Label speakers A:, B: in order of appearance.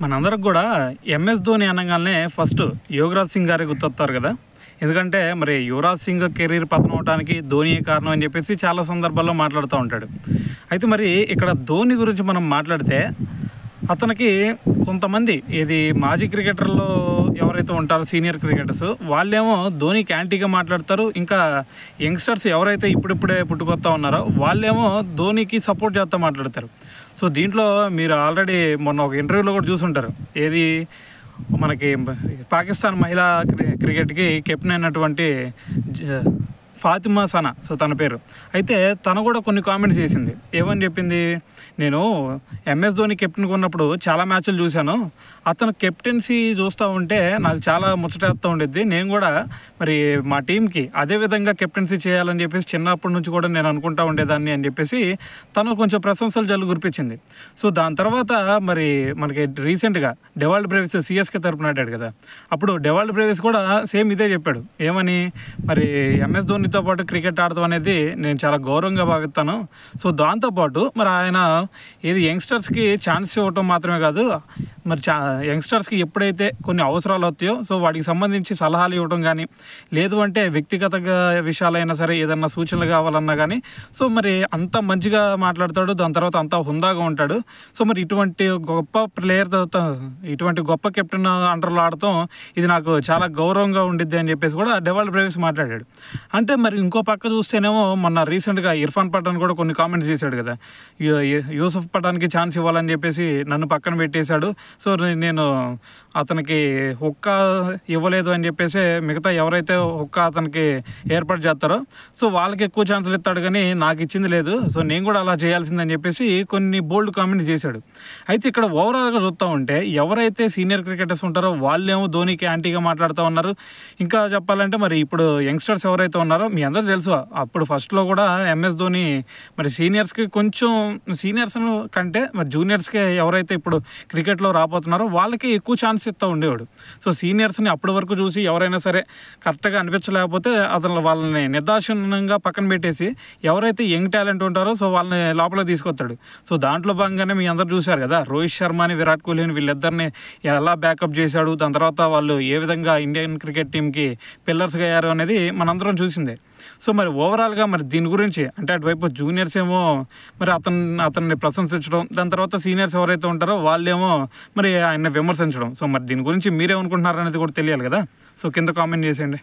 A: మనందరికి కూడా ఎంఎస్ ధోని అనగానే ఫస్ట్ యువరాజ్ సింగ్ గారే గుర్తొస్తారు కదా. ఎందుకంటే మరి యువరాజ్ సింగ్ కెరీర్ పతనం అవడానికి ధోనియే కారణం అని చెప్పేసి చాలా సందర్భాల్లో మాట్లాడుతూ ఉంటాడు. అయితే మరి ఇక్కడ ధోని గురించి మనం మాట్లాడితే అతనికి కొంతమంది మాజీ క్రికెటర్లో ఎవరైతే ఉంటారో సీనియర్ క్రికెటర్స్ వాళ్ళేమో ధోనికి యాంటీగా మాట్లాడతారు. ఇంకా యంగ్స్టర్స్ ఎవరైతే ఇప్పుడిప్పుడే పుట్టుకొస్తా ఉన్నారో వాళ్ళేమో ధోనికి సపోర్ట్ చేస్తూ మాట్లాడతారు. సో దీంట్లో మీరు ఆల్రెడీ మొన్న ఒక ఇంటర్వ్యూలో కూడా చూసుంటారు. మనకి పాకిస్తాన్ మహిళా క్రికెట్కి కెప్టెన్ అయినటువంటి ఫాతిమా సనా, సో తన పేరు. అయితే తను కూడా కొన్ని కామెంట్స్ చేసింది. ఏమని చెప్పింది, నేను ఎంఎస్ ధోని కెప్టెన్గా ఉన్నప్పుడు చాలా మ్యాచ్లు చూశాను. అతను కెప్టెన్సీ చూస్తూ ఉంటే నాకు చాలా ముచ్చటేస్తూ ఉండేది. నేను కూడా మరి మా టీంకి అదేవిధంగా కెప్టెన్సీ చేయాలని చెప్పేసి చిన్నప్పటి నుంచి కూడా నేను అనుకుంటూ ఉండేదాన్ని అని చెప్పేసి తను కొంచెం ప్రశంసలు జల్లు కురిపించింది. సో దాని తర్వాత మరి మనకి రీసెంట్గా డెవాల్డ్ బ్రేవిస్ సిఎస్కే తరపున ఆడాడు కదా, అప్పుడు డెవాల్డ్ బ్రేవిస్ కూడా సేమ్ ఇదే చెప్పాడు. ఏమని, మరి ఎంఎస్ ధోనితో పాటు క్రికెట్ ఆడటం అనేది నేను చాలా గౌరవంగా భావిస్తాను. సో దాంతోపాటు మరి ఆయన యంగ్స్టర్స్కి ఛాన్స్ ఇవ్వటం మాత్రమే కాదు, మరి యంగ్స్టర్స్కి ఎప్పుడైతే కొన్ని అవసరాలు వస్తాయో సో వాటికి సంబంధించి సలహాలు ఇవ్వడం కానీ, లేదు అంటే వ్యక్తిగత విషయాలైనా సరే ఏదన్నా సూచనలు కావాలన్నా కానీ సో మరి అంత మంచిగా మాట్లాడతాడు. దాని తర్వాత అంత హుందాగా ఉంటాడు. సో మరి ఇటువంటి గొప్ప ప్లేయర్తో ఇటువంటి గొప్ప కెప్టెన్ అండర్లో ఆడటం ఇది నాకు చాలా గౌరవంగా ఉండిద్ది అని చెప్పేసి కూడా డెవాల్డ్ బ్రేవిస్ మాట్లాడాడు. అంటే మరి ఇంకో పక్క చూస్తేనేమో మొన్న రీసెంట్గా ఇర్ఫాన్ పఠాన్ కూడా కొన్ని కామెంట్స్ చేశాడు కదా, యూసుఫ్ పఠాన్కి ఛాన్స్ ఇవ్వాలని చెప్పేసి నన్ను పక్కన పెట్టేశాడు. సో నేను అతనికి హుక్కా ఇవ్వలేదు అని చెప్పేసి మిగతా ఎవరైతే హుక్కా అతనికి ఏర్పాటు చేస్తారో సో వాళ్ళకి ఎక్కువ ఛాన్సులు ఇస్తాడు కానీ నాకు ఇచ్చింది లేదు. సో నేను కూడా అలా చేయాల్సిందని చెప్పేసి కొన్ని బోల్డ్ కామెంట్స్ చేశాడు. అయితే ఇక్కడ ఓవరాల్గా చూస్తూ ఉంటే ఎవరైతే సీనియర్ క్రికెటర్స్ ఉంటారో వాళ్ళేమో ధోనికి యాంటీగా మాట్లాడుతూ ఉన్నారు. ఇంకా చెప్పాలంటే మరి ఇప్పుడు యంగ్స్టర్స్ ఎవరైతే ఉన్నారో మీ అందరూ తెలుసు, అప్పుడు ఫస్ట్లో కూడా ఎంఎస్ ధోని మరి సీనియర్స్కి కొంచెం సీనియర్స్ కంటే మరి జూనియర్స్కి ఎవరైతే ఇప్పుడు క్రికెట్లో రాబోతున్నారో వాళ్ళకి ఎక్కువ ఛాన్స్ ఇస్తూ ఉండేవాడు. సో సీనియర్స్ని అప్పటి వరకు చూసి ఎవరైనా సరే కరెక్ట్గా అనిపించలేకపోతే వాళ్ళని నిర్దాక్షిణ్యంగా పక్కన పెట్టేసి ఎవరైతే యంగ్ టాలెంట్ ఉంటారో సో వాళ్ళని లోపలికి తీసుకొస్తాడు. సో దాంట్లో భాగంగానే మీ అందరూ చూశారు కదా, రోహిత్ శర్మని విరాట్ కోహ్లీని వీళ్ళిద్దరిని ఎలా బ్యాకప్ చేశాడు. దాని తర్వాత వాళ్ళు ఏ విధంగా ఇండియన్ క్రికెట్ టీంకి పిల్లర్స్గా అయ్యారు అనేది మనందరం చూసిందే. సో మరి ఓవరాల్గా మరి దీని గురించి అంటే అటువైపు జూనియర్స్ ఏమో మరి అతన్ని ప్రశంసించడం, దాని తర్వాత సీనియర్స్ ఎవరైతే ఉంటారో వాళ్ళేమో మరి ఆయన విమర్శించడం. సో మరి దీని గురించి మీరేమనుకుంటున్నారు అనేది కూడా తెలియాలి కదా. సో కింద కామెంట్ చేసేయండి.